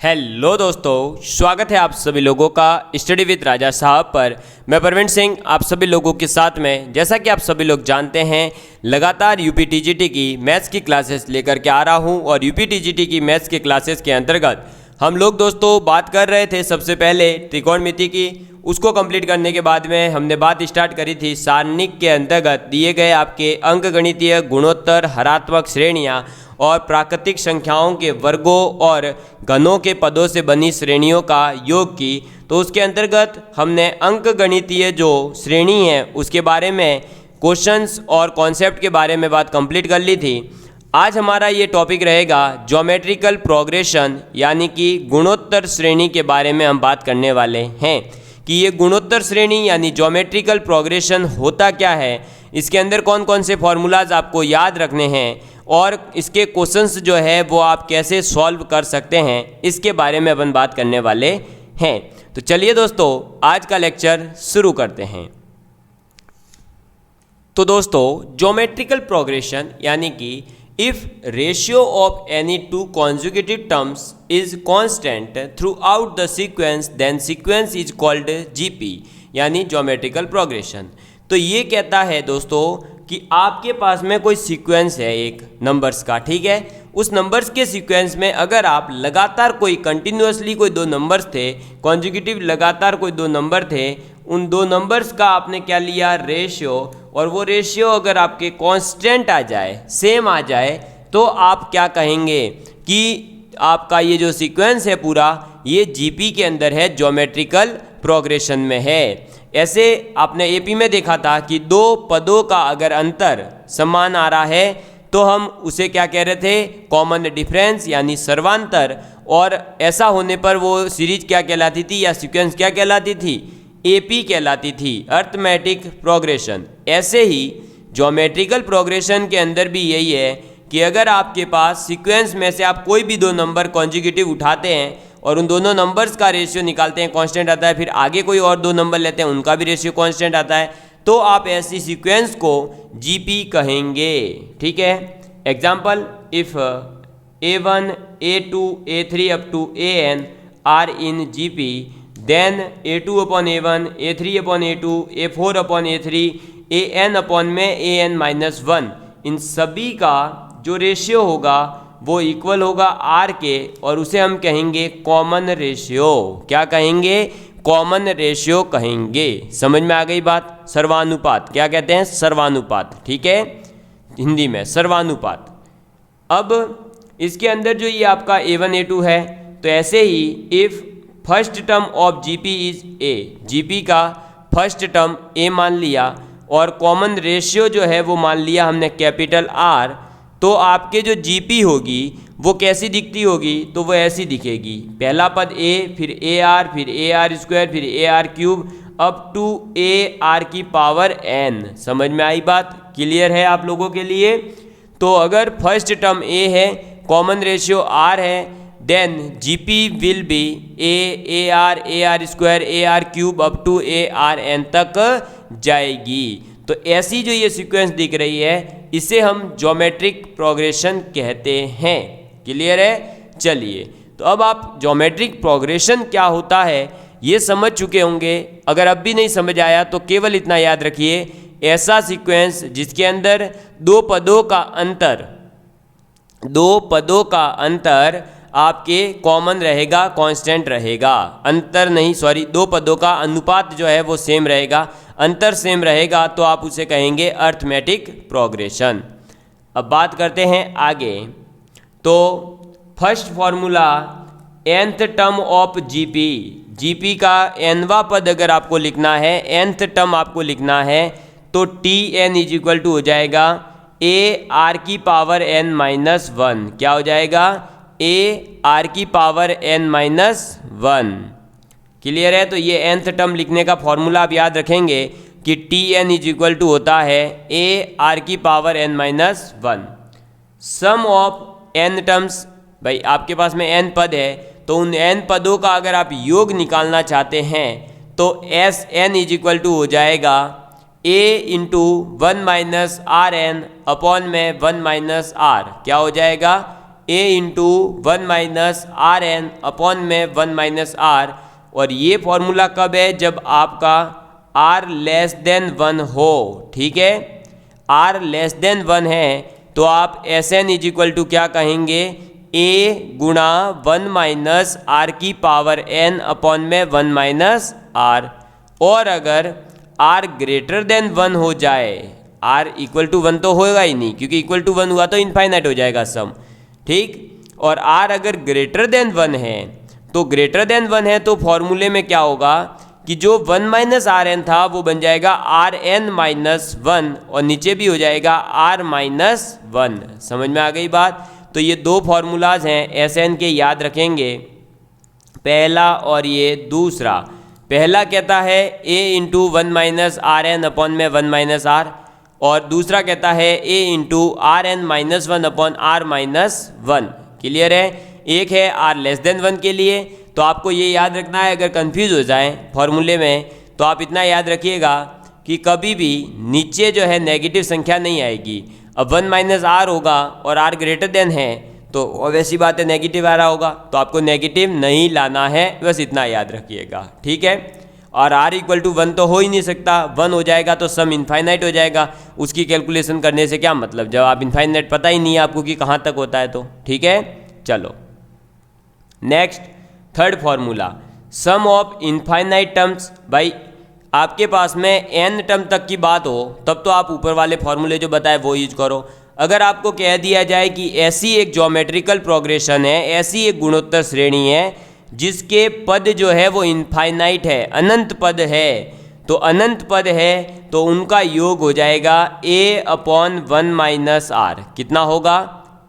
Hello दोस्तों, स्वागत है आप सभी लोगों का स्टडी विद राजा साहब पर। मैं प्रवीण सिंह आप सभी लोगों के साथ में, जैसा कि आप सभी लोग जानते हैं, लगातार यूपीटीजीटी की मैथ्स की क्लासेस लेकर के आ रहा हूं। और यूपीटीजीटी की मैथ्स की क्लासेस के अंतर्गत हम लोग दोस्तों बात कर रहे थे सबसे पहले त्रिकोणमिति की। उसको कंप्लीट करने के बाद में हमने बात स्टार्ट करी थी सारणिक के अंतर्गत दिए गए आपके अंकगणितीय गुणोत्तर हरात्मक श्रेणियाँ और प्राकृतिक संख्याओं के वर्गों और घनों के पदों से बनी श्रेणियों का योग की। तो उसके अंतर्गत हमने अंकगणितीय जो श्रेणी है उसके बारे में क्वेश्चंस और कॉन्सेप्ट के बारे में बात कंप्लीट कर ली थी। आज हमारा ये टॉपिक रहेगा ज्योमेट्रिकल प्रोग्रेशन, यानी कि गुणोत्तर श्रेणी के बारे में हम बात करने वाले हैं कि ये गुणोत्तर श्रेणी यानी ज्योमेट्रिकल प्रोग्रेशन होता क्या है, इसके अंदर कौन कौन से फॉर्मूलाज आपको याद रखने हैं और इसके क्वेश्चंस जो है वो आप कैसे सॉल्व कर सकते हैं, इसके बारे में अपन बात करने वाले हैं। तो चलिए दोस्तों आज का लेक्चर शुरू करते हैं। तो दोस्तों ज्योमेट्रिकल प्रोग्रेशन यानी कि if ratio of any two conjugative terms is constant throughout the sequence then sequence is called GP, यानी ज्योमेट्रिकल प्रोग्रेशन। तो ये कहता है दोस्तों कि आपके पास में कोई सीक्वेंस है एक नंबर्स का, ठीक है। उस नंबर्स के सीक्वेंस में अगर आप लगातार कोई कंटिन्यूअसली कोई दो नंबर्स थे, कॉन्जुगेटिव लगातार कोई दो नंबर थे, उन दो नंबर्स का आपने क्या लिया रेशियो, और वो रेशियो अगर आपके कांस्टेंट आ जाए, सेम आ जाए, तो आप क्या कहेंगे कि आपका ये जो सीक्वेंस है पूरा ये जीपी के अंदर है, ज्योमेट्रिकल प्रोग्रेशन में है। ऐसे आपने एपी में देखा था कि दो पदों का अगर अंतर समान आ रहा है तो हम उसे क्या कह रहे थे, कॉमन डिफरेंस यानी सर्वांतर। और ऐसा होने पर वो सीरीज क्या कहलाती थी या सीक्वेंस क्या कहलाती थी, एपी कहलाती थी, अर्थमेटिक प्रोग्रेशन। ऐसे ही ज्योमेट्रिकल प्रोग्रेशन के अंदर भी यही है कि अगर आपके पास सीक्वेंस में से आप कोई भी दो नंबर कॉन्जुगेटिव उठाते हैं और उन दोनों नंबर्स का रेशियो निकालते हैं, कांस्टेंट आता है, फिर आगे कोई और दो नंबर लेते हैं उनका भी रेशियो कांस्टेंट आता है, तो आप ऐसी सीक्वेंस को जीपी कहेंगे, ठीक है। Example, if a1 a2 a3 up to an are in GP then a2 upon a1 a3 upon a2 a4 upon a3 an upon में an माइनस 1, इन सभी का जो रेशियो होगा वो इक्वल होगा आर के, और उसे हम कहेंगे कॉमन रेशियो। क्या कहेंगे, कॉमन रेशियो कहेंगे। समझ में आ गई बात। सर्वानुपात क्या कहते हैं, सर्वानुपात, ठीक है, हिंदी में सर्वानुपात। अब इसके अंदर जो ये आपका a1 a2 है, तो ऐसे ही if first term of GP is a, GP का फर्स्ट टर्म a मान लिया और कॉमन रेशियो जो है वो मान लिया हमने कैपिटल आर, तो आपके जो जीपी होगी वो कैसी दिखती होगी, तो वो ऐसी दिखेगी, पहला पद a, फिर ए आर, फिर ए आर स्क्वायर, फिर a r cube, up to a r की पावर n। समझ में आई बात, क्लियर है आप लोगों के लिए। तो अगर फर्स्ट टर्म a है, कॉमन रेशियो r है, then GP will be a r square, a r cube up to a r n तक जाएगी। तो ऐसी जो ये सीक्वेंस दिख रही है इसे हम ज्योमेट्रिक प्रोग्रेशन कहते हैं, क्लियर है। चलिए, तो अब आप ज्योमेट्रिक प्रोग्रेशन क्या होता है ये समझ चुके होंगे। अगर अब भी नहीं समझ आया तो केवल इतना याद रखिए, ऐसा सीक्वेंस जिसके अंदर दो पदों का अंतर आपके कॉमन रहेगा, कांस्टेंट रहेगा, अंतर नहीं, सॉरी, दो पदों का अनुपात जो है वो सेम रहेगा, अंतर सेम रहेगा, तो आप उसे कहेंगे अर्थमेटिक प्रोग्रेशन। अब बात करते हैं आगे। तो first formula nth term of GP, GP का nवां पद अगर आपको लिखना है, nth टर्म आपको लिखना है, तो tn इज इक्वल टू हो जाएगा a r की पावर n माइनस 1। क्या हो जाएगा, a r की पावर n माइनस 1, क्लियर है। तो ये nth टर्म लिखने का फॉर्मूला आप याद रखेंगे कि tn इज इक्वल टू होता है a r की power n minus 1। Sum of n terms, भाई आपके पास में n पद है, तो उन n पदों का अगर आप योग निकालना चाहते हैं तो S n is equal to हो जाएगा a into 1 minus r n upon में 1 माइनस आर। क्या हो जाएगा, a into 1 minus r n upon में 1 माइनस आर, और ये फॉर्मूला कब है, जब आपका r लेस देन 1 हो। ठीक है, r लेस देन 1 है तो आप S N is equal to क्या कहेंगे, a गुणा 1 माइनस आर की पावर n अपॉन में 1 माइनस आर। और अगर r ग्रेटर देन 1 हो जाए, r इक्वल टू 1 तो होगा ही नहीं, क्योंकि इक्वल टू 1 हुआ तो इनफाइनाइट हो जाएगा सम। ठीक, और r अगर ग्रेटर देन 1 है, तो ग्रेटर देन 1 है तो फॉर्मूले में क्या होगा कि जो 1 माइनस आर एन था वो बन जाएगा आर एन माइनस 1, और नीचे भी हो जाएगा r माइनस 1। समझ में आ गई बात। तो ये दो फार्मूलाज हैं एस एन के, याद रखेंगे, पहला और ये दूसरा। पहला कहता है a into 1 minus r n upon में 1 माइनस आर, और दूसरा कहता है a into r n minus 1 upon r minus 1। Clear है। एक है r लेस देन 1 के लिए, तो आपको ये याद रखना है, अगर कंफ्यूज हो जाए फॉर्मूले में तो आप इतना याद रखिएगा कि कभी भी नीचे जो है नेगेटिव संख्या नहीं आएगी। अब 1 माइनस आर होगा और r ग्रेटर देन है तो वैसी बात है नेगेटिव आ रहा होगा, तो आपको नेगेटिव नहीं लाना है, बस इतना याद रखिएगा। ठीक है, और r इक्वल टू 1 तो हो ही नहीं सकता, 1 हो जाएगा तो सम इनफाइनाइट हो जाएगा, उसकी कैलकुलेशन करने से क्या मतलब जब आप इनफाइनाइट पता ही नहीं है आपको कि कहाँ तक होता है। तो ठीक है, चलो next third formula, sum of infinite terms. भाई आपके पास में n टर्म तक की बात हो तब तो आप ऊपर वाले फॉर्मूले जो बताए वो यूज करो। अगर आपको कह दिया जाए कि ऐसी एक ज्योमेट्रिकल प्रोग्रेशन है, ऐसी एक गुणोत्तर श्रेणी है जिसके पद जो है वो इनफाइनाइट है, अनंत पद है, तो अनंत पद है तो उनका योग हो जाएगा a अपॉन 1 माइनस आर। कितना होगा,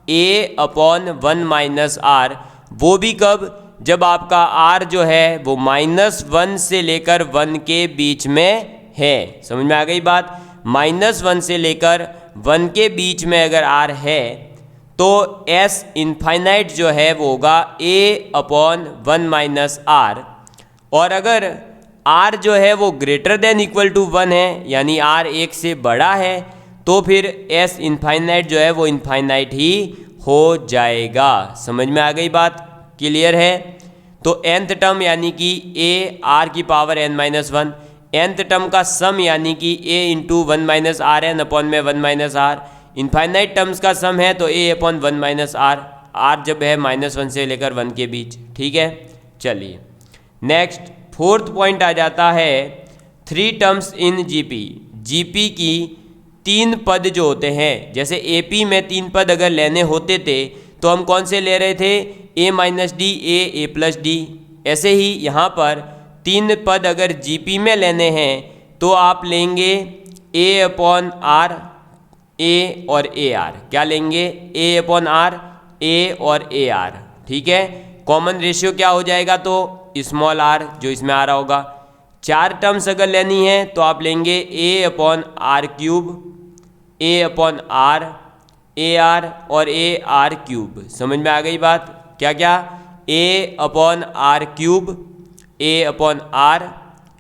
a अपॉन 1 माइनस आर। वो भी कब, जब आपका r जो है वो -1 से लेकर 1 के बीच में है। समझ में आ गई बात। -1 से लेकर 1 के बीच में अगर r है तो s इनफाइनाइट जो है वो होगा a अपॉन 1 माइनस आर। और अगर r जो है वो ग्रेटर देन इक्वल टू 1 है, यानी r 1 से बड़ा है, तो फिर s इनफाइनाइट जो है वो इनफाइनाइट ही हो जाएगा। समझ में आ गई बात, क्लियर है। तो nth टर्म यानी कि a r की power n minus 1, nth term का सम यानी कि a into 1 minus r n upon में 1 माइनस आर। इनफाइनाइट टर्म्स का सम है तो a upon 1 minus r, r जब है -1 से लेकर 1 के बीच। ठीक है, चलिए नेक्स्ट फोर्थ पॉइंट आ जाता है 3 टर्म्स इन जीपी। जीपी की 3 पद जो होते हैं, जैसे एपी में 3 पद अगर लेने होते थे तो हम कौन से ले रहे थे, a minus D, a plus D. ऐसे ही यहाँ पर 3 पद अगर जीपी में लेने हैं तो आप लेंगे a अपॉन आर, a और ए आर। क्या लेंगे, a अपॉन आर, a और ए आर। ठीक है, कॉमन रेशियो क्या हो जाएगा, तो स्मॉल r जो इसमें आ रहा होगा। 4 टर्म्स अगर लेनी है तो आप लेंगे a upon r cube, a upon r, a r और ए आर क्यूब। समझ में आ गई बात, क्या क्या, a upon r cube, a upon r,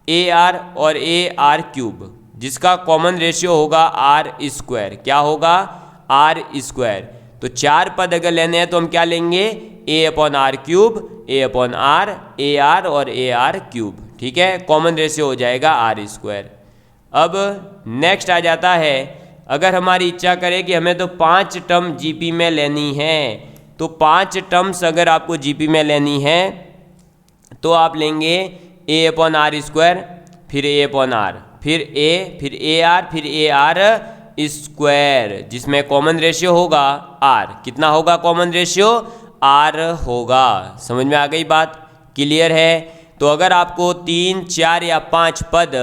a r और ए आर क्यूब, जिसका कॉमन रेशियो होगा आर स्क्वायर। क्या होगा, आर स्क्वायर। तो 4 पद अगर लेने हैं तो हम क्या लेंगे, a upon r cube, a upon r, a r और ए आर क्यूब। ठीक है, कॉमन रेशियो हो जाएगा आर स्क्वायर। अब नेक्स्ट आ जाता है, अगर हमारी इच्छा करे कि हमें तो 5 टर्म जीपी में लेनी है, तो 5 टर्म्स अगर आपको जीपी में लेनी है तो आप लेंगे a अपॉन आर स्क्वायर, फिर a अपॉन आर, फिर a, फिर ए आर, फिर ए आर स्क्वायर, जिसमें कॉमन रेशियो होगा r। कितना होगा कॉमन रेशियो, r होगा। समझ में आ गई बात, क्लियर है। तो अगर आपको 3, 4 या 5 पद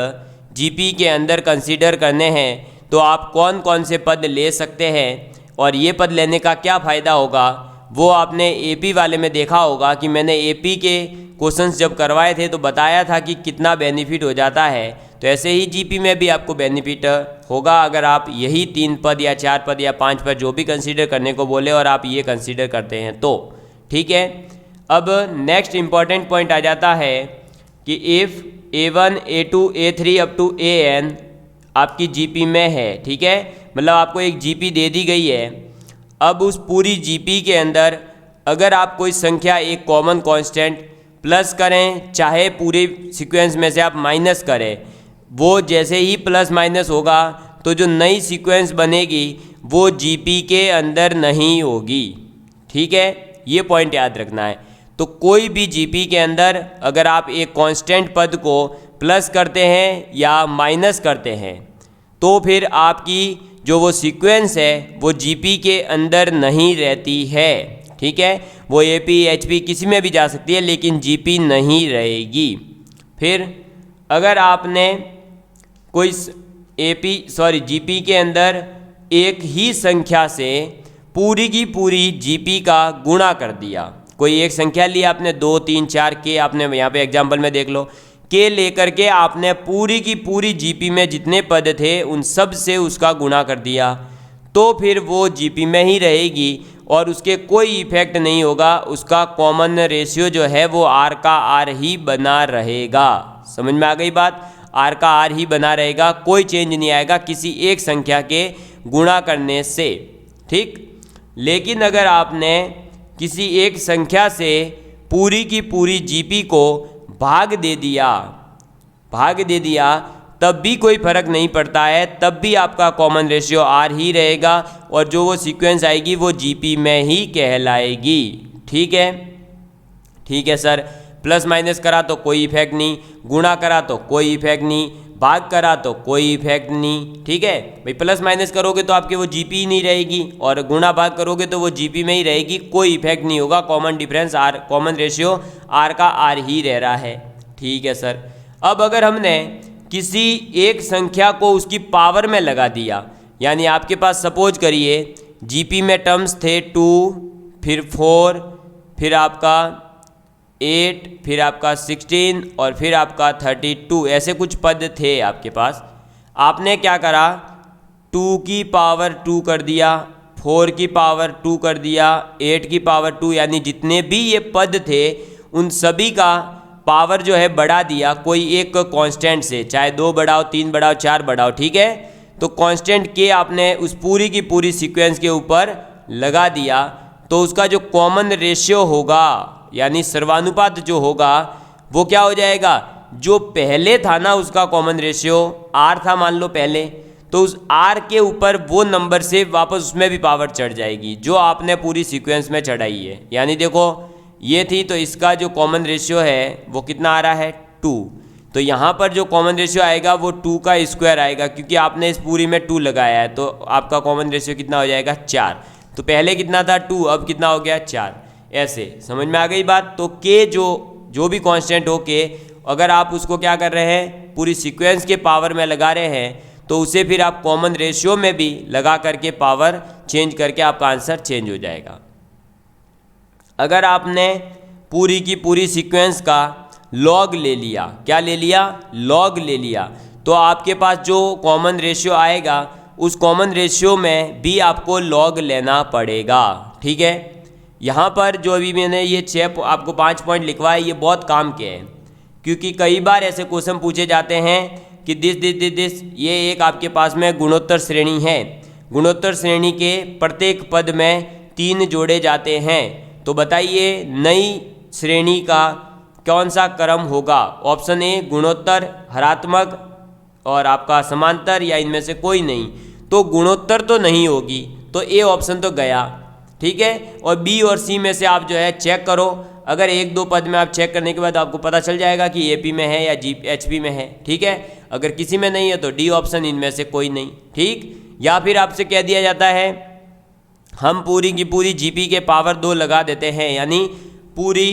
जीपी के अंदर कंसीडर करने हैं तो आप कौन कौन से पद ले सकते हैं और ये पद लेने का क्या फ़ायदा होगा, वो आपने एपी वाले में देखा होगा कि मैंने एपी के क्वेश्चंस जब करवाए थे तो बताया था कि कितना बेनिफिट हो जाता है। तो ऐसे ही जीपी में भी आपको बेनिफिट होगा अगर आप यही 3 पद या 4 पद या 5 पद जो भी कंसीडर करने को बोले और आप ये कंसीडर करते हैं तो। ठीक है, अब नेक्स्ट इम्पॉर्टेंट पॉइंट आ जाता है कि if A1, A2, A3 up to AN आपकी जीपी में है। ठीक है, मतलब आपको एक जीपी दे दी गई है। अब उस पूरी जीपी के अंदर अगर आप कोई संख्या एक कॉमन कांस्टेंट प्लस करें चाहे पूरे सीक्वेंस में से आप माइनस करें, वो जैसे ही प्लस माइनस होगा तो जो नई सीक्वेंस बनेगी वो जीपी के अंदर नहीं होगी। ठीक है, ये पॉइंट याद रखना है। तो कोई भी जीपी के अंदर अगर आप एक कांस्टेंट पद को प्लस करते हैं या माइनस करते हैं तो फिर आपकी जो वो सीक्वेंस है वो जीपी के अंदर नहीं रहती है। ठीक है, वो एपी एचपी किसी में भी जा सकती है लेकिन जीपी नहीं रहेगी। फिर अगर आपने कोई जीपी के अंदर एक ही संख्या से पूरी की पूरी जीपी का गुणा कर दिया, कोई एक संख्या ली आपने 2 3 4 के, आपने यहाँ पे एग्जाम्पल में देख लो के लेकर के आपने पूरी की पूरी जीपी में जितने पद थे उन सब से उसका गुणा कर दिया, तो फिर वो जीपी में ही रहेगी और उसके कोई इफेक्ट नहीं होगा। उसका कॉमन रेशियो जो है वो आर का आर ही बना रहेगा। समझ में आ गई बात? आर का आर ही बना रहेगा, कोई चेंज नहीं आएगा किसी एक संख्या के गुणा करने से। ठीक, लेकिन अगर आपने किसी एक संख्या से पूरी की पूरी जीपी को भाग दे दिया तब भी कोई फर्क नहीं पड़ता है, तब भी आपका कॉमन रेशियो आर ही रहेगा और जो वो सीक्वेंस आएगी वो जीपी में ही कहलाएगी। ठीक है सर, प्लस माइनस करा तो कोई इफेक्ट नहीं, गुणा करा तो कोई इफेक्ट नहीं, भाग करा तो कोई इफेक्ट नहीं। ठीक है भाई, प्लस माइनस करोगे तो आपके वो जीपी ही नहीं रहेगी और गुणा भाग करोगे तो वो जीपी में ही रहेगी, कोई इफेक्ट नहीं होगा। Common difference r, common ratio r का आर ही रह रहा है। ठीक है सर, अब अगर हमने किसी एक संख्या को उसकी पावर में लगा दिया, यानी आपके पास सपोज करिए जीपी में टर्म्स थे 2, फिर 4, फिर आपका 8, फिर आपका 16 और फिर आपका 32, ऐसे कुछ पद थे आपके पास। आपने क्या करा, 2 की पावर 2 कर दिया, 4 की पावर 2 कर दिया, 8 की पावर 2, यानी जितने भी ये पद थे उन सभी का पावर जो है बढ़ा दिया कोई एक कांस्टेंट से, चाहे 2 बढ़ाओ, 3 बढ़ाओ, 4 बढ़ाओ। ठीक है, तो कांस्टेंट के आपने उस पूरी की पूरी सीक्वेंस के ऊपर लगा दिया तो उसका जो कॉमन रेशियो होगा यानी सर्वानुपात जो होगा वो क्या हो जाएगा, जो पहले था ना उसका कॉमन रेशियो आर था मान लो पहले, तो उस आर के ऊपर वो नंबर से वापस उसमें भी पावर चढ़ जाएगी जो आपने पूरी सीक्वेंस में चढ़ाई है। यानी देखो ये थी तो इसका जो कॉमन रेशियो है वो कितना आ रहा है 2, तो यहाँ पर जो कॉमन रेशियो आएगा वो 2 का स्क्वायर आएगा क्योंकि आपने इस पूरी में 2 लगाया है, तो आपका कॉमन रेशियो कितना हो जाएगा 4। तो पहले कितना था 2, अब कितना हो गया 4। ऐसे समझ में आ गई बात? तो के जो भी कांस्टेंट हो के, अगर आप उसको क्या कर रहे हैं पूरी सीक्वेंस के पावर में लगा रहे हैं तो उसे फिर आप कॉमन रेशियो में भी लगा करके पावर चेंज करके आपका आंसर चेंज हो जाएगा। अगर आपने पूरी की पूरी सीक्वेंस का लॉग ले लिया, क्या ले लिया, लॉग ले लिया, तो आपके पास जो कॉमन रेशियो आएगा उस कॉमन रेशियो में भी आपको लॉग लेना पड़ेगा। ठीक है, यहाँ पर जो अभी मैंने ये 6 आपको 5 पॉइंट लिखवाए ये बहुत काम के हैं क्योंकि कई बार ऐसे क्वेश्चन पूछे जाते हैं कि दिस ये एक आपके पास में गुणोत्तर श्रेणी है, गुणोत्तर श्रेणी के प्रत्येक पद में 3 जोड़े जाते हैं, तो बताइए नई श्रेणी का कौन सा क्रम होगा। ऑप्शन ए गुणोत्तर, हरात्मक और आपका समांतर या इनमें से कोई नहीं, तो गुणोत्तर तो नहीं होगी, तो ए ऑप्शन तो गया। ठीक है, और बी और सी में से आप जो है चेक करो, अगर 1-2 पद में आप चेक करने के बाद आपको पता चल जाएगा कि एपी में है या एचपी में है। ठीक है, अगर किसी में नहीं है तो डी ऑप्शन, इनमें से कोई नहीं। ठीक, या फिर आपसे कह दिया जाता है हम पूरी की पूरी जीपी के पावर 2 लगा देते हैं, यानी पूरी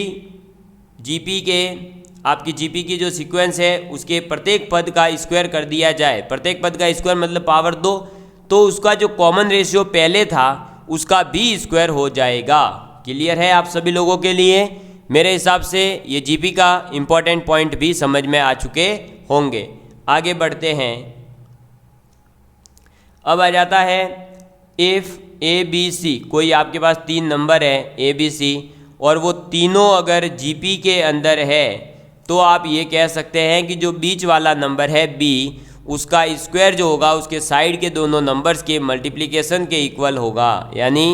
जीपी के आपकी जीपी की जो सीक्वेंस है उसके प्रत्येक पद का स्क्वायर कर दिया जाए, प्रत्येक पद का स्क्वायर मतलब पावर 2, तो उसका जो कॉमन रेशियो पहले था उसका भी स्क्वायर हो जाएगा। क्लियर है आप सभी लोगों के लिए? मेरे हिसाब से ये जीपी का इम्पोर्टेंट पॉइंट भी समझ में आ चुके होंगे। आगे बढ़ते हैं, अब आ जाता है इफ़ ए बी सी, कोई आपके पास 3 नंबर है ए बी सी और वो तीनों अगर जीपी के अंदर है तो आप ये कह सकते हैं कि जो बीच वाला नंबर है बी उसका स्क्वायर जो होगा उसके साइड के दोनों नंबर्स के मल्टीप्लिकेशन के इक्वल होगा। यानी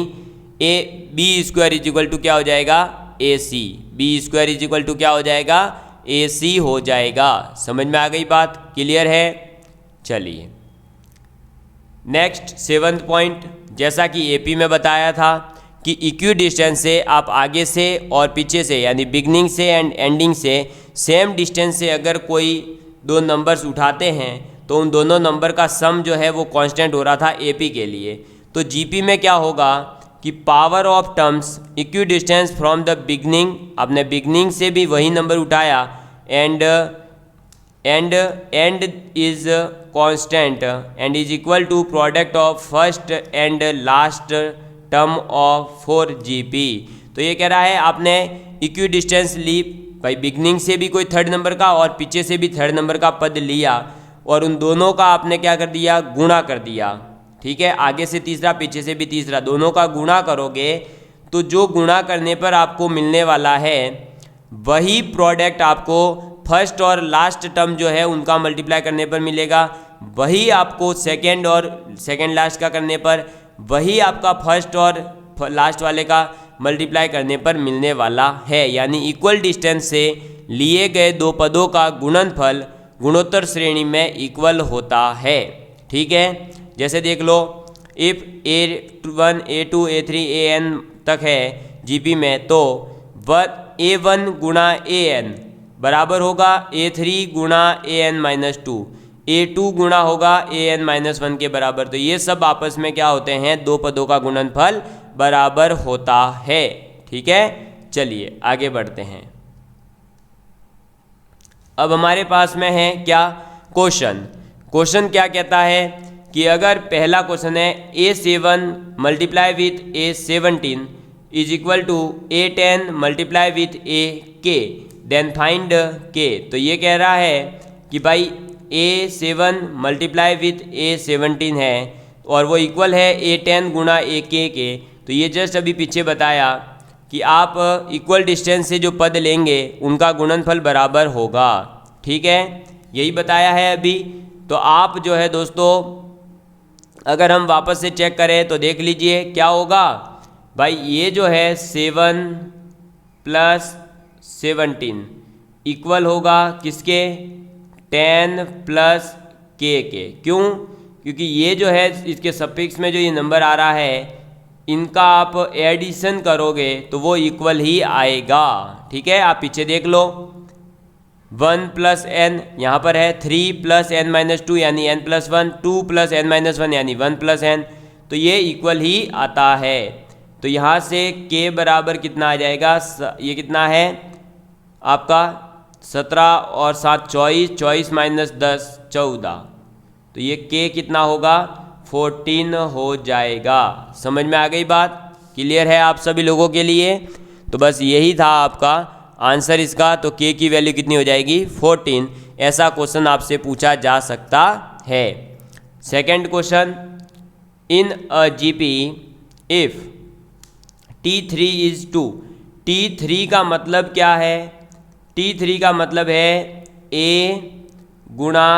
b square is equal to क्या हो जाएगा, a c. B square is equal to क्या हो जाएगा, ए सी हो जाएगा। समझ में आ गई बात, क्लियर है। चलिए नेक्स्ट 7th पॉइंट, जैसा कि एपी में बताया था कि इक्वी डिस्टेंस से आप आगे से और पीछे से यानी बिगनिंग से एंड एंडिंग से सेम डिस्टेंस से अगर कोई दो नंबर्स उठाते हैं तो उन दोनों नंबर का सम जो है वो कांस्टेंट हो रहा था एपी के लिए। तो जीपी में क्या होगा कि power of terms equidistant from the beginning, आपने बिगनिंग से भी वही नंबर उठाया and is constant and is equal to product of first and last term of 4GP। तो ये कह रहा है आपने इक्वी डिस्टेंस ली भाई, बिगनिंग से भी कोई थर्ड नंबर का और पीछे से भी थर्ड नंबर का पद लिया और उन दोनों का आपने क्या कर दिया, गुणा कर दिया। ठीक है, आगे से तीसरा पीछे से भी तीसरा, दोनों का गुणा करोगे तो जो गुणा करने पर आपको मिलने वाला है वही प्रोडक्ट आपको फर्स्ट और लास्ट टर्म जो है उनका मल्टीप्लाई करने पर मिलेगा, वही आपको सेकेंड और सेकेंड लास्ट का करने पर, वही आपका फर्स्ट और लास्ट वाले का मल्टीप्लाई करने पर मिलने वाला है। यानी इक्वल डिस्टेंस से लिए गए दो पदों का गुणनफल गुणोत्तर श्रेणी में इक्वल होता है। ठीक है, जैसे देख लो if A1 A2 A3 AN तक है जीपी में, तो A1 गुणा AN बराबर होगा A3 गुणा AN-2, A2 गुणा होगा AN-1 के बराबर। तो ये सब आपस में क्या होते हैं, दो पदों का गुणनफल बराबर होता है। ठीक है, चलिए आगे बढ़ते हैं। अब हमारे पास में है क्या, क्वेश्चन। क्वेश्चन क्या कहता है कि अगर पहला क्वेश्चन है A7 multiply with A17 is equal to A10 multiply with AK then find K। तो ये कह रहा है कि भाई A7 मल्टीप्लाई विथ A17 है और वो इक्वल है A10 गुणा AK के। तो ये जस्ट अभी पीछे बताया कि आप इक्वल डिस्टेंस से जो पद लेंगे उनका गुणनफल बराबर होगा। ठीक है, यही बताया है अभी। तो आप जो है दोस्तों अगर हम वापस से चेक करें तो देख लीजिए क्या होगा भाई, ये जो है 7 + 17 इक्वल होगा किसके, 10 + K के। क्यों, क्योंकि ये जो है इसके सफिक्स में जो ये नंबर आ रहा है इनका आप एडिशन करोगे तो वो इक्वल ही आएगा। ठीक है, आप पीछे देख लो 1 + n यहाँ पर है, 3 + n-2 यानी n+1, 2 + n-1 यानी 1 + n, तो ये इक्वल ही आता है। तो यहाँ से k बराबर कितना आ जाएगा, ये कितना है आपका 17 और 7 24, 24 - 10 14, तो ये k कितना होगा 14 हो जाएगा। समझ में आ गई बात, क्लियर है आप सभी लोगों के लिए। तो बस यही था आपका आंसर इसका। तो k की वैल्यू कितनी हो जाएगी 14। ऐसा क्वेश्चन आपसे पूछा जा सकता है। Second question, in a GP if T3 is 2। T3 का मतलब क्या है, T3 का मतलब है A गुणा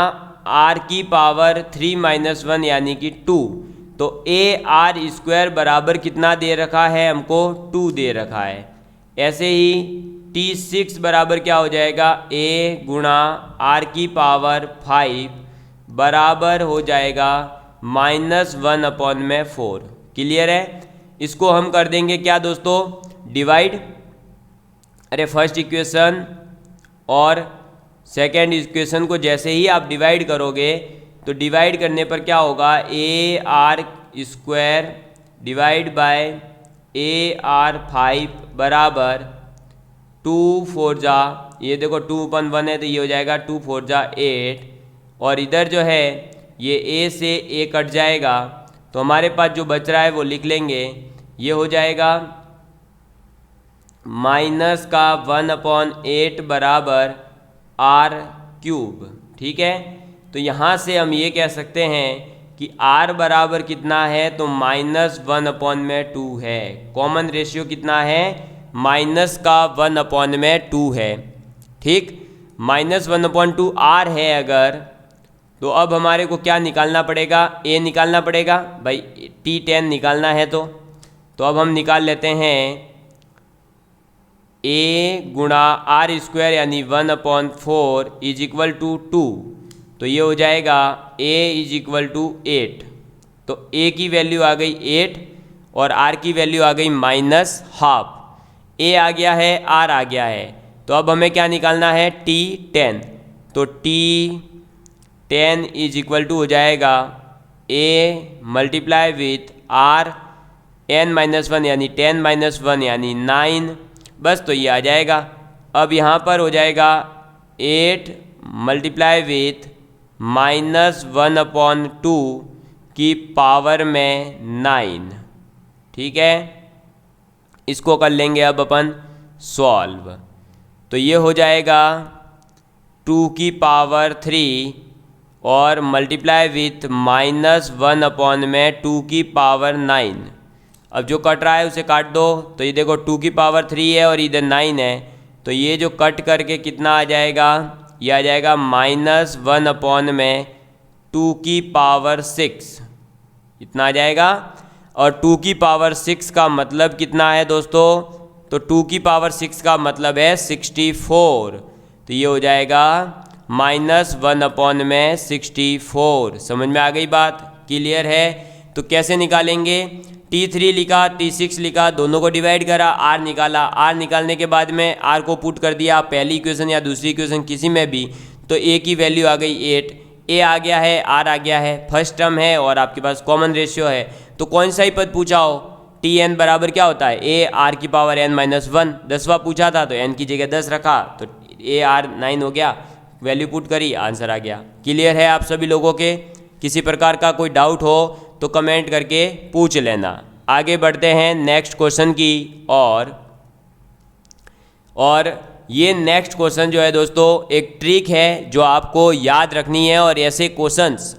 R की पावर 3 - 1 यानी कि 2। तो AR² बराबर कितना दे रखा है हमको, 2 दे रखा है। ऐसे ही T6 बराबर क्या हो जाएगा, A गुणा R की पावर 5 बराबर हो जाएगा -1/4। क्लियर है, इसको हम कर देंगे क्या दोस्तों, डिवाइड। अरे फर्स्ट इक्वेशन और सेकेंड इक्वेशन को जैसे ही आप डिवाइड करोगे तो डिवाइड करने पर क्या होगा, AR² डिवाइड बाय AR5 बराबर 2 4 जा, ये देखो 2/1 है तो ये हो जाएगा 2 4 जा 8। और इधर जो है ये A से A कट जाएगा तो हमारे पास जो बच रहा है वो लिख लेंगे। ये हो जाएगा -1/8 बराबर R3। ठीक है, तो यहाँ से हम ये कह सकते हैं कि R बराबर कितना है, तो -1/2 है। कॉमन रेशियो कितना है, -1/2 है। ठीक, -1/2 R है अगर, तो अब हमारे को क्या निकालना पड़ेगा, A निकालना पड़ेगा भाई, T10 निकालना है तो तो अब हम निकाल लेते हैं a गुणा आर स्क्वायर यानी 1/4 इज इक्वल टू 2। तो ये हो जाएगा a इज इक्वल टू 8। तो a की वैल्यू आ गई 8 और r की वैल्यू आ गई -½ a आ गया है, r आ गया है। तो अब हमें क्या निकालना है, t 10। तो t 10 इज इक्वल टू हो जाएगा a multiply with r n-1 यानी 10-1 यानी 9। बस तो ये आ जाएगा। अब यहाँ पर हो जाएगा 8 मल्टीप्लाई विथ -1/2 की पावर में 9। ठीक है, इसको कर लेंगे अब अपन सॉल्व। तो ये हो जाएगा 2 की पावर 3 और मल्टीप्लाई विथ -1 में 2 की पावर 9। अब जो कट रहा है उसे काट दो। तो ये देखो 2 की पावर 3 है और इधर 9 है। तो ये जो कट करके कितना आ जाएगा, ये आ जाएगा -1 में 2 की पावर 6, इतना आ जाएगा। और 2 की पावर 6 का मतलब कितना है दोस्तों, तो 2 की पावर 6 का मतलब है 64। तो ये हो जाएगा -1 में 64। समझ में आ गई बात, क्लियर है। तो कैसे निकालेंगे, T3 लिखा, T6 लिखा, दोनों को डिवाइड करा, R निकाला। R निकालने के बाद में R को पुट कर दिया पहली इक्वेशन या दूसरी इक्वेशन किसी में भी। तो A की वैल्यू आ गई 8, A आ गया है, R आ गया है, फर्स्ट टर्म है और आपके पास कॉमन रेशियो है। तो कौन सा ही पद पूछा हो, Tn बराबर क्या होता है, A R की पावर n-1। 10वां पूछा था तो n की जगह 10 रखा, तो A R 9 हो गया, वैल्यू पुट करी, आंसर आ गया। क्लियर है आप सभी लोगों के। किसी प्रकार का कोई डाउट हो तो कमेंट करके पूछ लेना। आगे बढ़ते हैं नेक्स्ट क्वेश्चन की और ये नेक्स्ट क्वेश्चन जो है दोस्तों एक ट्रिक है जो आपको याद रखनी है। और ऐसे क्वेश्चंस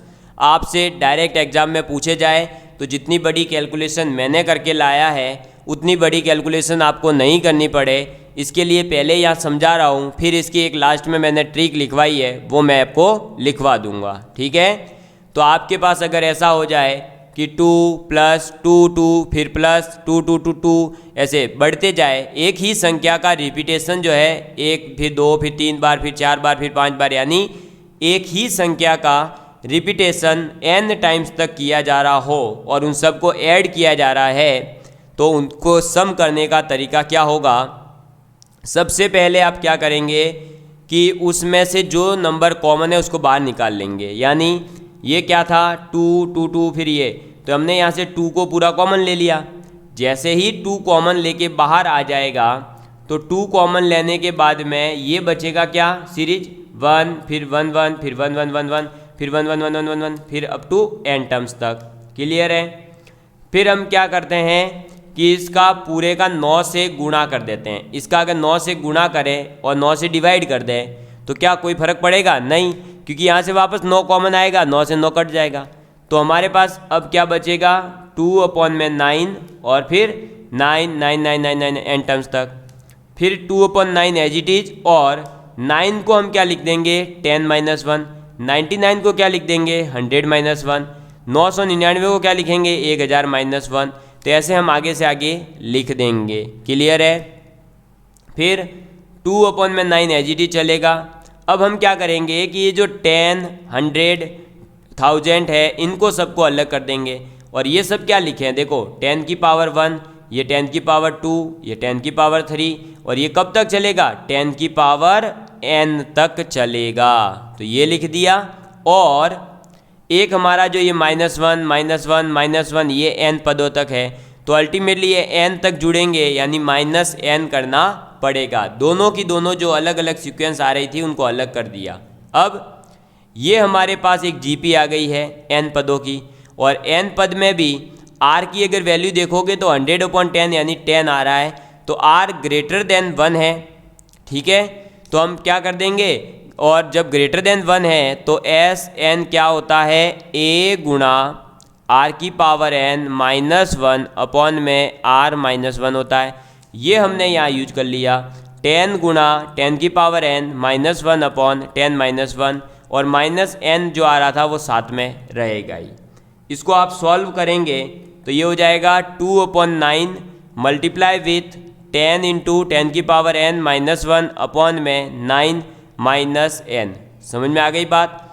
आपसे डायरेक्ट एग्जाम में पूछे जाए तो जितनी बड़ी कैलकुलेशन मैंने करके लाया है उतनी बड़ी कैलकुलेशन आपको नहीं करनी पड़े, इसके लिए पहले यहाँ समझा रहा हूँ, फिर इसकी एक लास्ट में मैंने ट्रिक लिखवाई है वो मैं आपको लिखवा दूंगा। ठीक है, तो आपके पास अगर ऐसा हो जाए कि 2 + 2 2 फिर प्लस 2 2 2 2 ऐसे बढ़ते जाए, एक ही संख्या का रिपीटेशन जो है 1 फिर 2 फिर 3 बार फिर 4 बार फिर 5 बार, यानी एक ही संख्या का रिपीटेशन n टाइम्स तक किया जा रहा हो और उन सबको ऐड किया जा रहा है, तो उनको सम करने का तरीका क्या होगा। सबसे पहले आप क्या करेंगे कि उसमें से जो नंबर कॉमन है उसको बाहर निकाल लेंगे। यानी ये क्या था 2 2 2 फिर ये, तो हमने यहाँ से 2 को पूरा कॉमन ले लिया। जैसे ही 2 कॉमन लेके बाहर आ जाएगा तो 2 कॉमन लेने के बाद में ये बचेगा क्या, सीरीज 1 फिर 1 1 फिर 1 1 1 1 फिर 1 1 1 1 1 1 फिर अप टू n टर्म्स तक। क्लियर है। फिर हम क्या करते हैं कि इसका पूरे का 9 से गुणा कर देते हैं। इसका अगर 9 से गुणा करें और 9 से डिवाइड कर दें तो क्या कोई फर्क पड़ेगा, नहीं, क्योंकि यहाँ से वापस 9 कॉमन आएगा, 9 से 9 कट जाएगा। तो हमारे पास अब क्या बचेगा 2/9 और फिर 9 9 9 9 9 n टर्म्स तक, फिर 2/9 एज इट इज। और 9 को हम क्या लिख देंगे 10 - 1, 99 को क्या लिख देंगे 100 - 1, 999 को क्या लिखेंगे 1000 - 1। तो ऐसे हम आगे से आगे लिख देंगे। क्लियर है। फिर 2/9 एज इट इज चलेगा। अब हम क्या करेंगे कि ये जो 10 100 1000 है इनको सबको अलग कर देंगे और ये सब क्या लिखे हैं देखो 10 की पावर 1, ये 10 की पावर 2, ये 10 की पावर 3 और ये कब तक चलेगा 10 की पावर n तक चलेगा। तो ये लिख दिया। और एक हमारा जो ये -1 -1 -1 ये n पदों तक है, तो अल्टीमेटली ये n तक जुड़ेंगे यानी -n करना पड़ेगा। दोनों की दोनों जो अलग अलग सीक्वेंस आ रही थी उनको अलग कर दिया। अब ये हमारे पास एक GP आ गई है n पदों की, और n पद में भी r की अगर वैल्यू देखोगे तो 100/10 यानी 10 आ रहा है, तो r > 1 है। ठीक है, तो हम क्या कर देंगे, और जब >1 है तो Sn क्या होता है a गुणा r की पावर n -1 अपॉन में r -1 होता है। ये हमने यहाँ यूज कर लिया 10 गुणा 10 की पावर n -1 अपॉन 10 - 1, और -n जो आ रहा था वो साथ में रहेगा ही। इसको आप सॉल्व करेंगे तो ये हो जाएगा 2/9 multiply with 10 into 10⁻n-1 upon में 9 माइनस n। समझ में आ गई बात।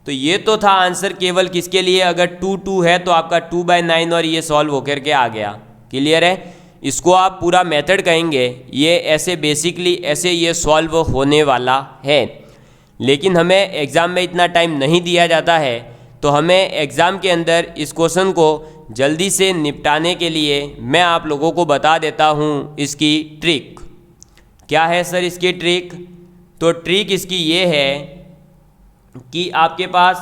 तो ये तो था आंसर केवल किसके लिए, अगर 2 है तो आपका 2/9 और ये सॉल्व होकर के आ गया। क्लियर है। इसको आप पूरा मेथड कहेंगे, ये ऐसे बेसिकली ऐसे ये सॉल्व होने वाला है। लेकिन हमें एग्ज़ाम में इतना टाइम नहीं दिया जाता है, तो हमें एग्ज़ाम के अंदर इस क्वेश्चन को जल्दी से निपटाने के लिए मैं आप लोगों को बता देता हूँ इसकी ट्रिक। क्या है सर इसकी ट्रिक? तो ट्रिक इसकी ये है कि आपके पास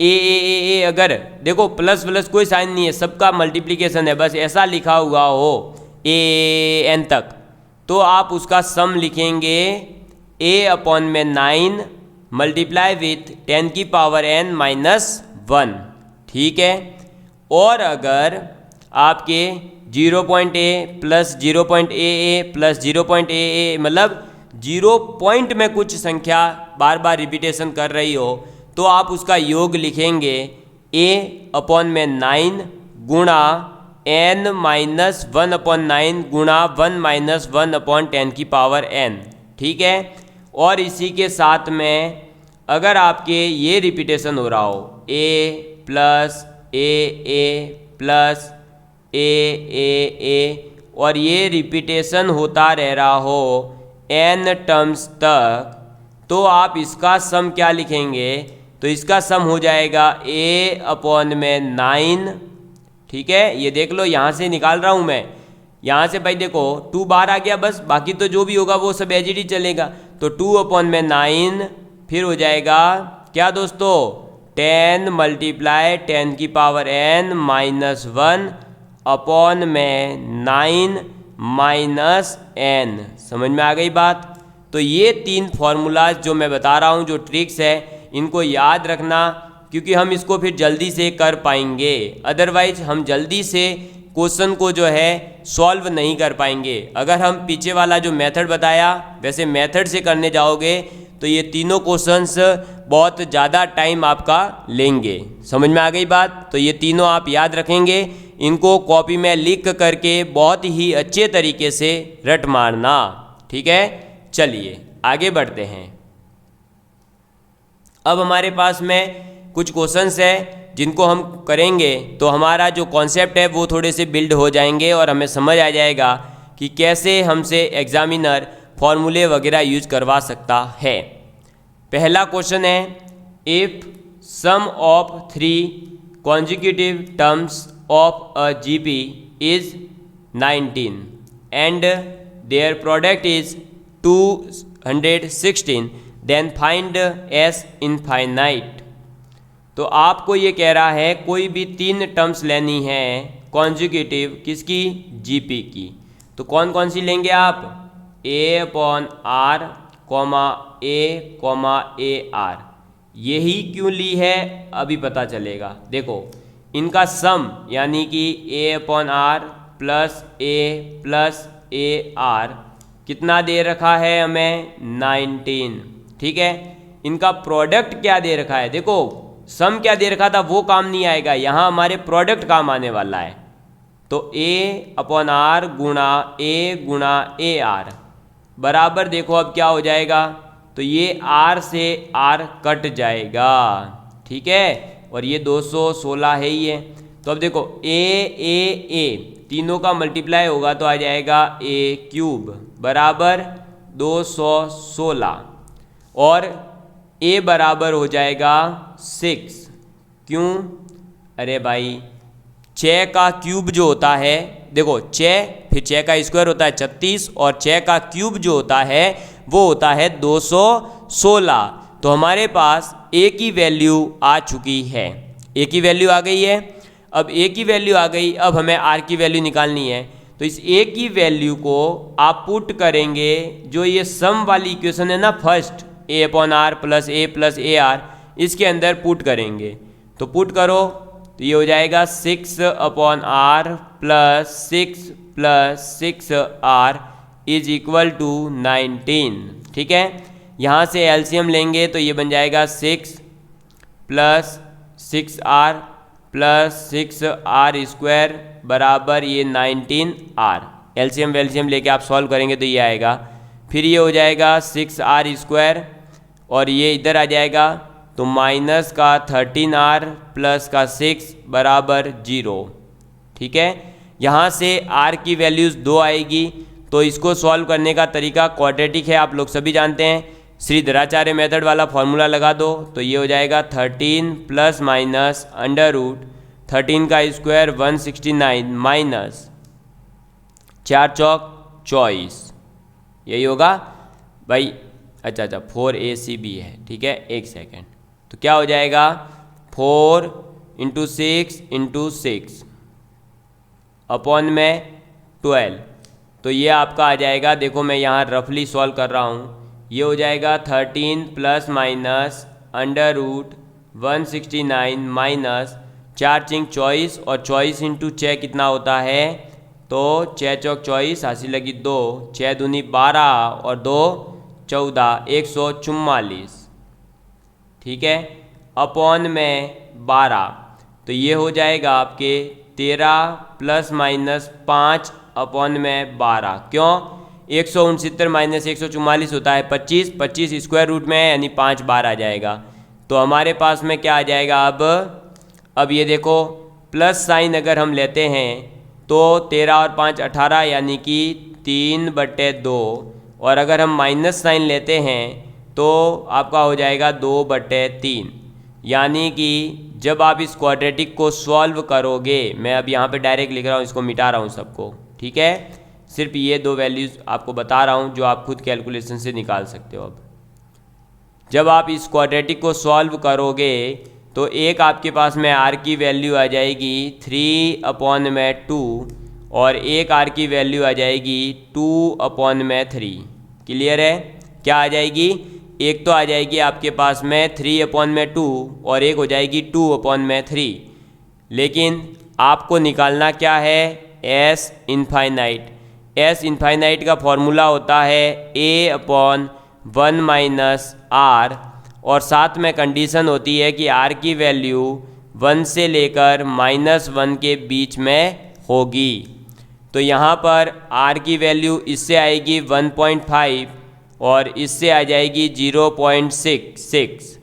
ए अगर देखो प्लस प्लस कोई साइन नहीं है, सबका मल्टीप्लिकेशन है, बस ऐसा लिखा हुआ हो एन तक, तो आप उसका सम लिखेंगे a/9 मल्टीप्लाई विथ 10⁻n-1। ठीक है। और अगर आपके 0.a plus 0.aa plus 0.aa मतलब 0 पॉइंट में कुछ संख्या बार बार रिपीटेशन कर रही हो, तो आप उसका योग लिखेंगे a/9 गुणा n-1/9 गुणा 1 - 1/10⁻n। ठीक है। और इसी के साथ में अगर आपके ये रिपीटेशन हो रहा हो a plus a plus a और ये रिपीटेशन होता रह रहा हो n टर्म्स तक, तो आप इसका सम क्या लिखेंगे? तो इसका सम हो जाएगा a/9। ठीक है, ये देख लो यहाँ से निकाल रहा हूँ मैं, यहाँ से भाई देखो 2 बाहर आ गया, बस बाकी तो जो भी होगा वो सब एज इट इज चलेगा। तो 2/9 फिर हो जाएगा क्या दोस्तों, 10 मल्टीप्लाई 10⁻n-1 अपॉन में 9 माइनस n। समझ में आ गई बात। तो ये 3 फॉर्मूलाज जो मैं बता रहा हूँ, जो ट्रिक्स है, इनको याद रखना, क्योंकि हम इसको फिर जल्दी से कर पाएंगे, अदरवाइज हम जल्दी से क्वेश्चन को जो है सॉल्व नहीं कर पाएंगे। अगर हम पीछे वाला जो मेथड बताया वैसे मेथड से करने जाओगे तो ये तीनों क्वेश्चंस बहुत ज़्यादा टाइम आपका लेंगे। समझ में आ गई बात। तो ये तीनों आप याद रखेंगे, इनको कॉपी में लिख करके बहुत ही अच्छे तरीके से रट मारना। ठीक है, चलिए आगे बढ़ते हैं। अब हमारे पास में कुछ क्वेश्चंस है जिनको हम करेंगे तो हमारा जो कॉन्सेप्ट है वो थोड़े से बिल्ड हो जाएंगे और हमें समझ आ जाएगा कि कैसे हमसे एग्जामिनर फॉर्मूले वगैरह यूज करवा सकता है। पहला क्वेश्चन है, if sum of 3 consecutive terms of a GP is 19 and their product is 216, then find S infinite. तो आपको ये कह रहा है कोई भी 3 टर्म्स लेनी है कॉन्जिक्यूटिव, किसकी, जीपी की। तो कौन कौन सी लेंगे आप, a/r, a, r। यही क्यों ली है अभी पता चलेगा। देखो इनका सम यानी कि a/r प्लस a कितना दे रखा है हमें, 19। ठीक है। इनका प्रोडक्ट क्या दे रखा है, देखो सम क्या दे रखा था वो काम नहीं आएगा, यहाँ हमारे प्रोडक्ट काम आने वाला है। तो a/r गुणा a बराबर, देखो अब क्या हो जाएगा, तो ये r से r कट जाएगा। ठीक है, और ये 216 है ही है। तो अब देखो a तीनों का मल्टीप्लाई होगा तो आ जाएगा a³ बराबर 216 और a बराबर हो जाएगा 6। क्यों, अरे भाई 6 का क्यूब जो होता है, देखो 6 फिर 6 का स्क्वायर होता है 36 और 6 का क्यूब जो होता है वो होता है 216। तो हमारे पास a की वैल्यू आ चुकी है, a की वैल्यू आ गई है। अब a की वैल्यू आ गई, अब हमें r की वैल्यू निकालनी है। तो इस a की वैल्यू को आप पुट करेंगे, जो ये सम वाली इक्वेशन है ना फर्स्ट, a/r प्लस a, इसके अंदर पुट करेंगे। तो पुट करो तो ये हो जाएगा 6/r plus 6 is equal to 19। ठीक है, यहाँ से एलसीएम लेंगे तो ये बन जाएगा 6 प्लस 6r प्लस 6r² बराबर ये 19r। एलसीएम वेलसीएम लेके आप सॉल्व करेंगे तो ये आएगा। फिर ये हो जाएगा 6r² और ये इधर आ जाएगा तो माइनस का 13r प्लस का 6 बराबर 0। ठीक है, यहाँ से r की वैल्यूज़ 2 आएगी। तो इसको सॉल्व करने का तरीका क्वाड्रेटिक है, आप लोग सभी जानते हैं। श्रीधराचार्य मेथड वाला फॉर्मूला लगा दो तो ये हो जाएगा 13 प्लस माइनस √13 का स्क्वायर 169 माइनस 4 चौक 24, यही होगा भाई। अच्छा 4ac है, ठीक है, एक सेकेंड। तो क्या हो जाएगा 4 × 6 × 6 अपॉन में 12। तो ये आपका आ जाएगा, देखो मैं यहाँ रफली सॉल्व कर रहा हूँ, ये हो जाएगा 13 प्लस माइनस √169 माइनस 4 × 24 और 24 × 6 कितना होता है, तो 6 चौक 24, हासिल लगी 2, 6 दूनी 12 और 2 14, 144। ठीक है, अपॉन में 12। तो ये हो जाएगा आपके 13 प्लस माइनस 5 अपॉन में 12। क्यों, 169 माइनस 144 होता है 25, 25 स्क्वायर रूट में है यानी 5 बार आ जाएगा। तो हमारे पास में क्या आ जाएगा अब ये देखो प्लस साइन अगर हम लेते हैं तो 13 और 5 18 यानी कि 3/2, और अगर हम माइनस साइन लेते हैं तो आपका हो जाएगा 2/3। यानी कि जब आप इस क्वाड्रेटिक को सॉल्व करोगे, मैं अब यहाँ पे डायरेक्ट लिख रहा हूँ, इसको मिटा रहा हूँ सबको, ठीक है, सिर्फ ये 2 वैल्यूज़ आपको बता रहा हूँ जो आप खुद कैलकुलेशन से निकाल सकते हो। अब जब आप इस क्वाड्रेटिक को सॉल्व करोगे तो एक आपके पास में r की वैल्यू आ जाएगी 3/2 और एक r की वैल्यू आ जाएगी 2/3। क्लियर है, क्या आ जाएगी, एक तो आ जाएगी आपके पास में 3/2 और एक हो जाएगी 2/3। लेकिन आपको निकालना क्या है, s इनफाइनाइट। s इनफाइनाइट का फॉर्मूला होता है a/1 - r, और साथ में कंडीशन होती है कि r की वैल्यू 1 से लेकर -1 के बीच में होगी। तो यहाँ पर r की वैल्यू इससे आएगी 1.5 और इससे आ जाएगी 0.66।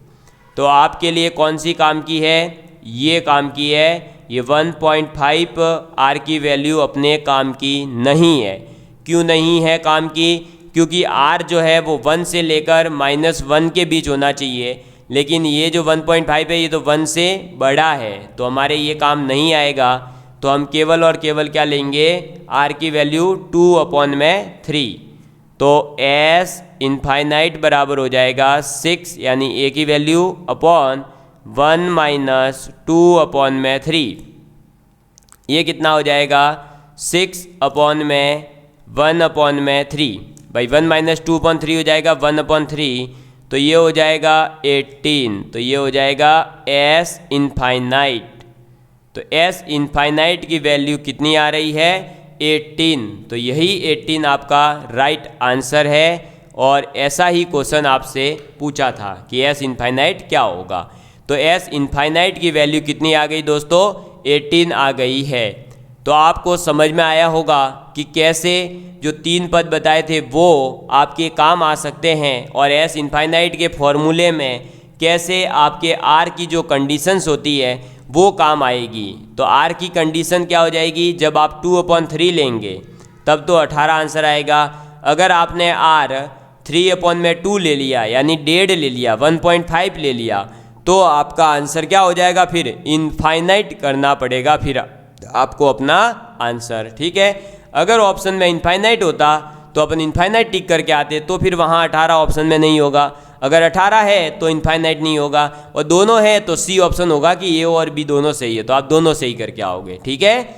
तो आपके लिए कौन सी काम की है, ये काम की है। ये 1.5 r की वैल्यू अपने काम की नहीं है। क्यों नहीं है काम की, क्योंकि r जो है वो 1 से लेकर -1 के बीच होना चाहिए, लेकिन ये जो 1.5 है ये तो 1 से बड़ा है, तो हमारे ये काम नहीं आएगा। तो हम केवल और केवल क्या लेंगे, r की वैल्यू 2/3। तो s इनफाइनाइट बराबर हो जाएगा 6 यानी a की वैल्यू अपॉन 1 - 2/3। ये कितना हो जाएगा 6/1/3। भाई 1 - 2/3 हो जाएगा 1/3, तो ये हो जाएगा 18। तो ये हो जाएगा s इनफाइनाइट। तो s इनफाइनाइट की वैल्यू कितनी आ रही है, 18। तो यही 18 आपका राइट आंसर है। और ऐसा ही क्वेश्चन आपसे पूछा था कि s इनफाइनाइट क्या होगा। तो s इनफाइनाइट की वैल्यू कितनी आ गई दोस्तों, 18 आ गई है। तो आपको समझ में आया होगा कि कैसे जो 3 पद बताए थे वो आपके काम आ सकते हैं, और s इनफाइनाइट के फॉर्मूले में कैसे आपके r की जो कंडीशंस होती है वो काम आएगी। तो r की कंडीशन क्या हो जाएगी, जब आप 2/3 लेंगे तब तो 18 आंसर आएगा। अगर आपने r 3/2 ले लिया यानी 1.5 ले लिया, 1.5 ले लिया, तो आपका आंसर क्या हो जाएगा, फिर इनफाइनाइट करना पड़ेगा फिर आपको अपना आंसर। ठीक है, अगर ऑप्शन में इनफाइनाइट होता तो अपन इनफाइनाइट टिक करके आते, तो फिर वहाँ 18 ऑप्शन में नहीं होगा। अगर 18 है तो इनफाइनाइट नहीं होगा, और दोनों है तो सी ऑप्शन होगा कि ए और बी दोनों सही है, तो आप दोनों सही करके आओगे। ठीक है,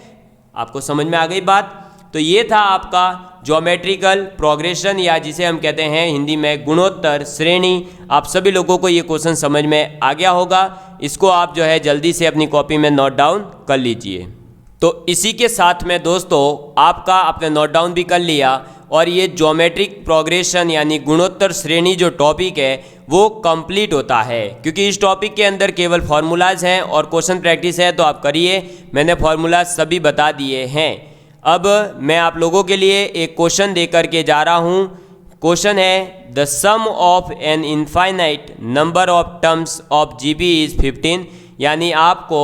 आपको समझ में आ गई बात। तो ये था आपका ज्योमेट्रिकल प्रोग्रेशन, या जिसे हम कहते हैं हिंदी में गुणोत्तर श्रेणी। आप सभी लोगों को ये क्वेश्चन समझ में आ गया होगा। इसको आप जो है जल्दी से अपनी कॉपी में नोट डाउन कर लीजिए। तो इसी के साथ में दोस्तों आपका आपने नोट डाउन भी कर लिया, और ये ज्योमेट्रिक प्रोग्रेशन यानी गुणोत्तर श्रेणी जो टॉपिक है वो कंप्लीट होता है, क्योंकि इस टॉपिक के अंदर केवल फार्मूलाज हैं और क्वेश्चन प्रैक्टिस है, तो आप करिए। मैंने फार्मूलाज सभी बता दिए हैं। अब मैं आप लोगों के लिए एक क्वेश्चन दे करके जा रहा हूँ। क्वेश्चन है the sum of an infinite number of terms of GP is 15, यानी आपको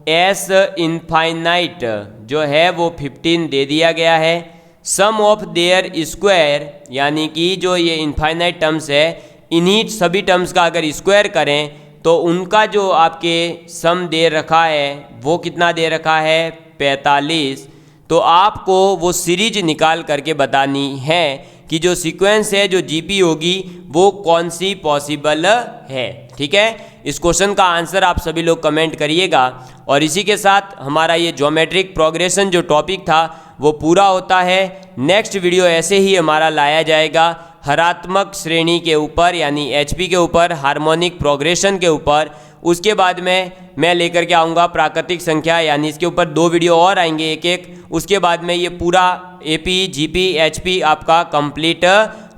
एस इनफाइनाइट जो है वो 15 दे दिया गया है। सम ऑफ देयर स्क्वायर, यानी कि जो ये इनफाइनाइट टर्म्स है इन्हीं सभी टर्म्स का अगर स्क्वायर करें तो उनका जो आपके सम दे रखा है वो कितना दे रखा है 45। तो आपको वो सीरीज निकाल करके बतानी है कि जो सीक्वेंस है जो जीपी होगी वो कौन सी पॉसिबल है। ठीक है, इस क्वेश्चन का आंसर आप सभी लोग कमेंट करिएगा। और इसी के साथ हमारा ये ज्योमेट्रिक प्रोग्रेशन जो टॉपिक था वो पूरा होता है। नेक्स्ट वीडियो ऐसे ही हमारा लाया जाएगा हरात्मक श्रेणी के ऊपर, यानी एचपी के ऊपर, हार्मोनिक प्रोग्रेशन के ऊपर। उसके बाद में मैं लेकर के आऊँगा प्राकृतिक संख्या, यानी इसके ऊपर 2 वीडियो और आएंगे एक एक। उसके बाद में ये पूरा एपी जीपी एचपी आपका कंप्लीट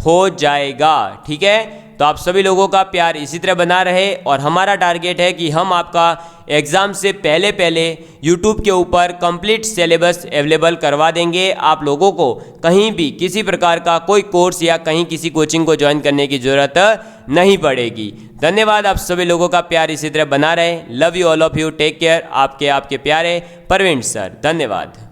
हो जाएगा। ठीक है, तो आप सभी लोगों का प्यार इसी तरह बना रहे और हमारा टारगेट है कि हम आपका एग्ज़ाम से पहले पहले यूट्यूब के ऊपर कंप्लीट सिलेबस अवेलेबल करवा देंगे। आप लोगों को कहीं भी किसी प्रकार का कोई कोर्स या कहीं किसी कोचिंग को ज्वाइन करने की ज़रूरत नहीं पड़ेगी। धन्यवाद, आप सभी लोगों का प्यार इसी तरह बना रहे। Love you all of you, take care. आपके प्यारे परवीन सर, धन्यवाद।